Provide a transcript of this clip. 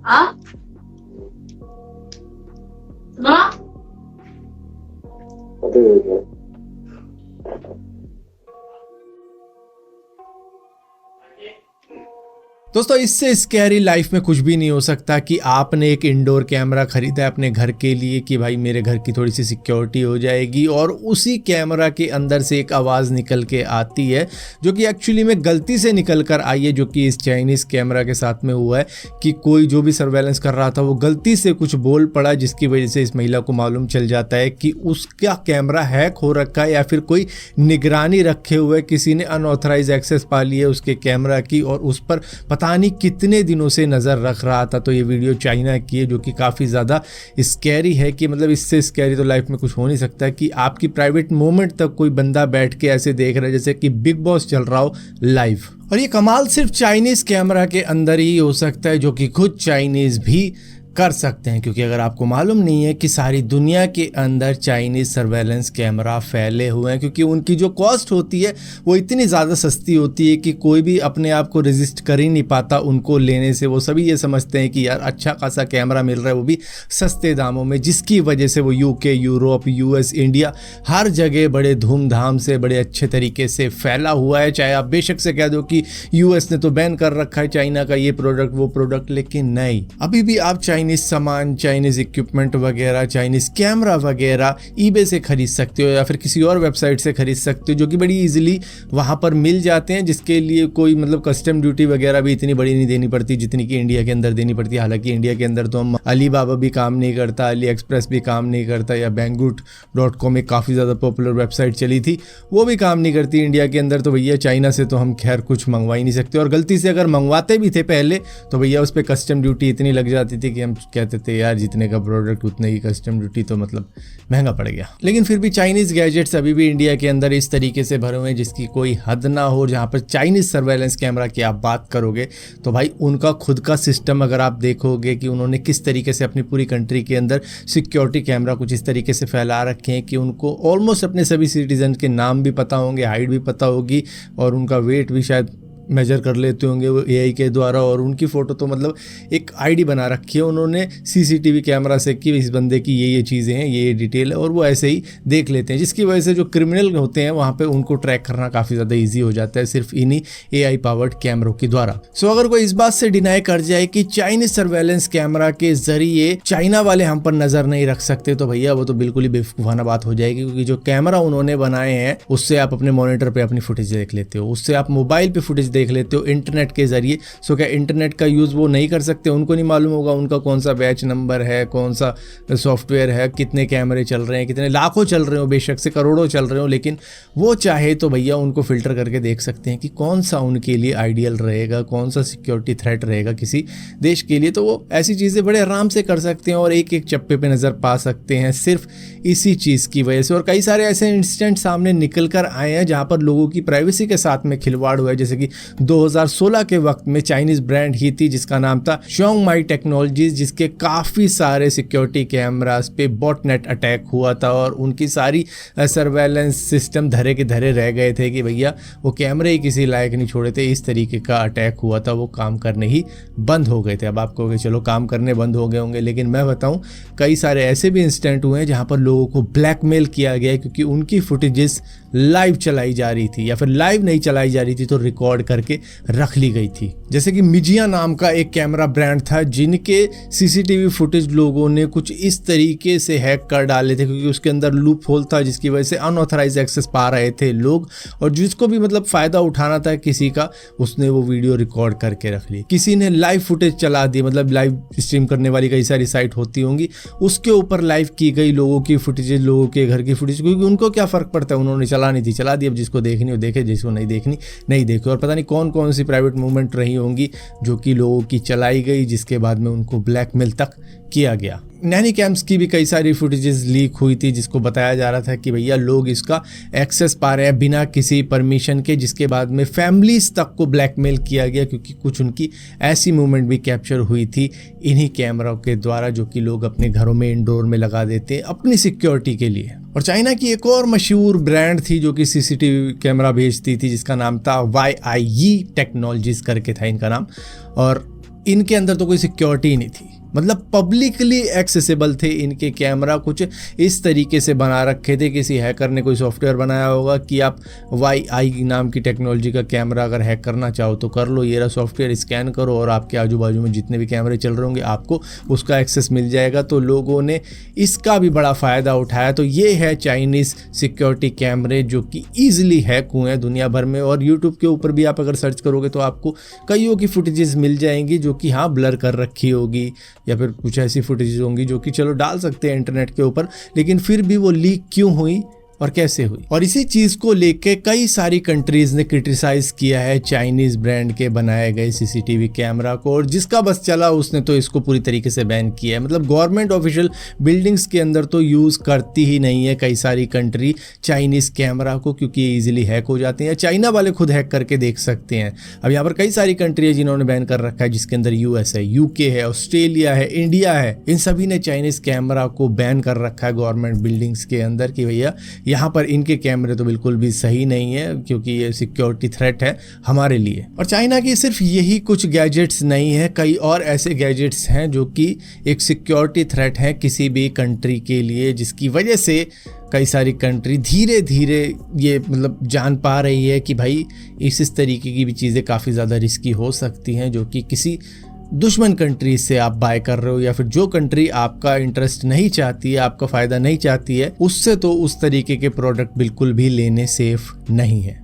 हाँ सुनो। दोस्तों, इससे स्कैरी लाइफ में कुछ भी नहीं हो सकता कि आपने एक इंडोर कैमरा खरीदा है अपने घर के लिए कि भाई मेरे घर की थोड़ी सी सिक्योरिटी हो जाएगी, और उसी कैमरा के अंदर से एक आवाज़ निकल के आती है जो कि एक्चुअली में गलती से निकल कर आई है, जो कि इस चाइनीज़ कैमरा के साथ में हुआ है कि कोई जो भी सर्वेलेंस कर रहा था वो गलती से कुछ बोल पड़ा, जिसकी वजह से इस महिला को मालूम चल जाता है कि उसका कैमरा हैक हो रखा है या फिर कोई निगरानी रखे हुए किसी ने अनऑथराइज एक्सेस पा ली है उसके कैमरा की, और उस पर पता नहीं कितने दिनों से नज़र रख रहा था। तो ये वीडियो चाइना की है जो कि काफ़ी ज़्यादा स्कैरी है कि मतलब इससे स्कैरी तो लाइफ में कुछ हो नहीं सकता कि आपकी प्राइवेट मोमेंट तक कोई बंदा बैठ के ऐसे देख रहा है जैसे कि बिग बॉस चल रहा हो लाइव। और ये कमाल सिर्फ चाइनीज़ कैमरा के अंदर ही हो सकता है जो कि खुद चाइनीज़ भी कर सकते हैं, क्योंकि अगर आपको मालूम नहीं है कि सारी दुनिया के अंदर चाइनीज़ सर्वेलेंस कैमरा फैले हुए हैं, क्योंकि उनकी जो कॉस्ट होती है वो इतनी ज़्यादा सस्ती होती है कि कोई भी अपने आप को रजिस्ट कर ही नहीं पाता उनको लेने से। वो सभी ये समझते हैं कि यार अच्छा खासा कैमरा मिल रहा है, वो भी सस्ते दामों में, जिसकी वजह से वो यूके, यूरोप, यूएस, इंडिया हर जगह बड़े धूमधाम से बड़े अच्छे तरीके से फैला हुआ है। चाहे आप बेशक से कह दो कि यूएस ने तो बैन कर रखा है चाइना का ये प्रोडक्ट वो प्रोडक्ट, लेकिन नहीं, अभी भी आप चाइनीज़ सामान, चाइनीज़ इक्विपमेंट वगैरह, चाइनीज़ कैमरा वगैरह ईबे से खरीद सकते हो या फिर किसी और वेबसाइट से खरीद सकते हो जो कि बड़ी इजीली वहाँ पर मिल जाते हैं, जिसके लिए कोई मतलब कस्टम ड्यूटी वगैरह भी इतनी बड़ी नहीं देनी पड़ती जितनी कि इंडिया के अंदर देनी पड़ती है। हालांकि इंडिया के अंदर तो हम अलीबाबा भी काम नहीं करता, अली एक्सप्रेस भी काम नहीं करता, या Banggood.com एक काफ़ी ज़्यादा पॉपुलर वेबसाइट चली थी वो भी काम नहीं करती इंडिया के अंदर। तो भैया चाइना से तो हम खैर कुछ मंगवा ही नहीं सकते, और गलती से अगर मंगवाते भी थे पहले तो भैया उस पर कस्टम ड्यूटी इतनी लग जाती थी कि हम कहते थे यार जितने का प्रोडक्ट उतने की कस्टम ड्यूटी, तो मतलब महंगा पड़ गया। लेकिन फिर भी चाइनीज़ गैजेट्स अभी भी इंडिया के अंदर इस तरीके से भरे हुए हैं जिसकी कोई हद ना हो। जहाँ पर चाइनीज़ सर्वेलेंस कैमरा की आप बात करोगे तो भाई उनका खुद का सिस्टम अगर आप देखोगे कि उन्होंने किस तरीके से अपनी पूरी कंट्री के अंदर सिक्योरिटी कैमरा कुछ इस तरीके से फैला रखे हैं कि उनको ऑलमोस्ट अपने सभी सिटीजन के नाम भी पता होंगे, हाइट भी पता होगी, और उनका वेट भी शायद मेजर कर लेते होंगे वो एआई के द्वारा, और उनकी फ़ोटो तो मतलब एक आईडी बना रखी है उन्होंने सीसीटीवी कैमरा से कि इस बंदे की ये चीज़ें हैं, ये डिटेल है, और वो ऐसे ही देख लेते हैं, जिसकी वजह से जो क्रिमिनल होते हैं वहाँ पे उनको ट्रैक करना काफ़ी ज़्यादा ईजी हो जाता है सिर्फ इन्हीं एआई पावर्ड कैमरों के द्वारा। सो अगर कोई इस बात से डिनाई कर जाए कि चाइनीज सर्वेलेंस कैमरा के जरिए चाइना वाले हम पर नज़र नहीं रख सकते तो भैया वो तो बिल्कुल ही बेवकूफ़ाना बात हो जाएगी, क्योंकि जो कैमरा उन्होंने बनाए हैं उससे आप अपने मॉनिटर पर अपनी फुटेज देख लेते हो, उससे आप मोबाइल पर फुटेज देख लेते हो इंटरनेट के जरिए। सो क्या इंटरनेट का यूज़ वो नहीं कर सकते? उनको नहीं मालूम होगा उनका कौन सा बैच नंबर है, कौन सा सॉफ्टवेयर है, कितने कैमरे चल रहे हैं, कितने लाखों चल रहे हो, बेशक से करोड़ों चल रहे हो, लेकिन वो चाहे तो भैया उनको फिल्टर करके देख सकते हैं कि कौन सा उनके लिए आइडियल रहेगा, कौन सा सिक्योरिटी थ्रेट रहेगा किसी देश के लिए। तो वो ऐसी चीज़ें बड़े आराम से कर सकते हैं और एक एक चप्पे पे नज़र पा सकते हैं सिर्फ इसी चीज़ की वजह से। और कई सारे ऐसे इंसिडेंट सामने निकल कर आए हैं जहाँ पर लोगों की प्राइवेसी के साथ में खिलवाड़ हुआ है, जैसे कि 2016 के वक्त में चाइनीज़ ब्रांड ही थी जिसका नाम था xiaomi टेक्नोलॉजीज, जिसके काफ़ी सारे सिक्योरिटी कैमरास पे बॉटनेट अटैक हुआ था और उनकी सारी सर्वेलेंस सिस्टम धरे के धरे रह गए थे कि भैया वो कैमरे ही किसी लायक नहीं छोड़े थे। इस तरीके का अटैक हुआ था, वो काम करने ही बंद हो गए थे। अब आप कहोगे चलो काम करने बंद हो गए होंगे, लेकिन मैं बताऊं कई सारे ऐसे भी इंसिडेंट हुए हैं जहां पर लोगों को ब्लैकमेल किया गया क्योंकि उनकी फुटेजेस लाइव चलाई जा रही थी या फिर लाइव नहीं चलाई जा रही थी तो रिकॉर्ड करके रख ली गई थी। जैसे कि मिजिया नाम का एक कैमरा ब्रांड था जिनके सीसीटीवी फुटेज लोगों ने कुछ इस तरीके से हैक कर डाले थे क्योंकि उसके अंदर लूप होल था जिसकी वजह से अनऑथराइज एक्सेस पा रहे थे लोग, और जिसको भी मतलब फ़ायदा उठाना था किसी का उसने वो वीडियो रिकॉर्ड करके रख ली। किसी ने लाइव फुटेज चला दी, मतलब लाइव स्ट्रीम करने वाली कई सारी साइट होती होंगी, उसके ऊपर लाइव की गई लोगों की फुटेजेस, लोगों के घर की फुटेज, क्योंकि उनको क्या फ़र्क पड़ता है, उन्होंने चलानी थी चला दी, अब जिसको देखनी हो देखे, जिसको नहीं देखनी नहीं देखे। और पता नहीं कौन कौन सी प्राइवेट मूवमेंट रही होंगी जो कि लोगों की चलाई गई, जिसके बाद में उनको ब्लैकमेल तक किया गया। नैनी कैम्स की भी कई सारी फुटेजेस लीक हुई थी जिसको बताया जा रहा था कि भैया लोग इसका एक्सेस पा रहे हैं बिना किसी परमिशन के, जिसके बाद में फैमिलीज तक को ब्लैकमेल किया गया क्योंकि कुछ उनकी ऐसी मूवमेंट भी कैप्चर हुई थी इन्हीं कैमरों के द्वारा जो कि लोग अपने घरों में इंडोर में लगा देते हैं अपनी सिक्योरिटी के लिए। और चाइना की एक और मशहूर ब्रांड थी जो कि सीसीटीवी कैमरा भेजती थी जिसका नाम था YIE टेक्नोलॉजीज करके था इनका नाम, और इनके अंदर तो कोई सिक्योरिटी ही नहीं थी, मतलब पब्लिकली एक्सेसिबल थे इनके कैमरा। कुछ इस तरीके से बना रखे थे, किसी हैकर ने कोई सॉफ्टवेयर बनाया होगा कि आप YI नाम की टेक्नोलॉजी का कैमरा अगर हैक करना चाहो तो कर लो, ये रहा सॉफ्टवेयर, स्कैन करो और आपके आजू बाजू में जितने भी कैमरे चल रहे होंगे आपको उसका एक्सेस मिल जाएगा। तो लोगों ने इसका भी बड़ा फ़ायदा उठाया। तो ये है चाइनीज़ सिक्योरिटी कैमरे जो कि ईजिली हैक हुए हैं दुनिया भर में, और यूट्यूब के ऊपर भी आप अगर सर्च करोगे तो आपको कईयों की फुटेजेस मिल जाएंगी जो कि हाँ ब्लर कर रखी होगी या फिर कुछ ऐसी फुटेज होंगी जो कि चलो डाल सकते हैं इंटरनेट के ऊपर, लेकिन फिर भी वो लीक क्यों हुई और कैसे हुई। और इसी चीज़ को लेके कई सारी कंट्रीज़ ने क्रिटिसाइज़ किया है चाइनीज़ ब्रांड के बनाए गए सीसीटीवी कैमरा को, और जिसका बस चला उसने तो इसको पूरी तरीके से बैन किया है। मतलब गवर्नमेंट ऑफिशियल बिल्डिंग्स के अंदर तो यूज़ करती ही नहीं है कई सारी कंट्री चाइनीज़ कैमरा को, क्योंकि ये ईजिली हैक हो जाते हैं। चाइना वाले खुद हैक करके देख सकते हैं। अब यहाँ पर कई सारी कंट्री है जिन्होंने बैन कर रखा है, जिसके अंदर US है, UK है, ऑस्ट्रेलिया है, इंडिया है। इन सभी ने चाइनीज़ कैमरा को बैन कर रखा है गवर्नमेंट बिल्डिंग्स के अंदर कि भैया यहाँ पर इनके कैमरे तो बिल्कुल भी सही नहीं है क्योंकि ये सिक्योरिटी थ्रेट है हमारे लिए। और चाइना की सिर्फ यही कुछ गैजेट्स नहीं है, कई और ऐसे गैजेट्स हैं जो कि एक सिक्योरिटी थ्रेट है किसी भी कंट्री के लिए, जिसकी वजह से कई सारी कंट्री धीरे धीरे ये मतलब जान पा रही है कि भाई इस तरीके की भी चीज़ें काफ़ी ज़्यादा रिस्की हो सकती हैं जो कि किसी दुश्मन कंट्री से आप बाय कर रहे हो, या फिर जो कंट्री आपका इंटरेस्ट नहीं चाहती है, आपका फ़ायदा नहीं चाहती है, उससे तो उस तरीके के प्रोडक्ट बिल्कुल भी लेने सेफ नहीं है।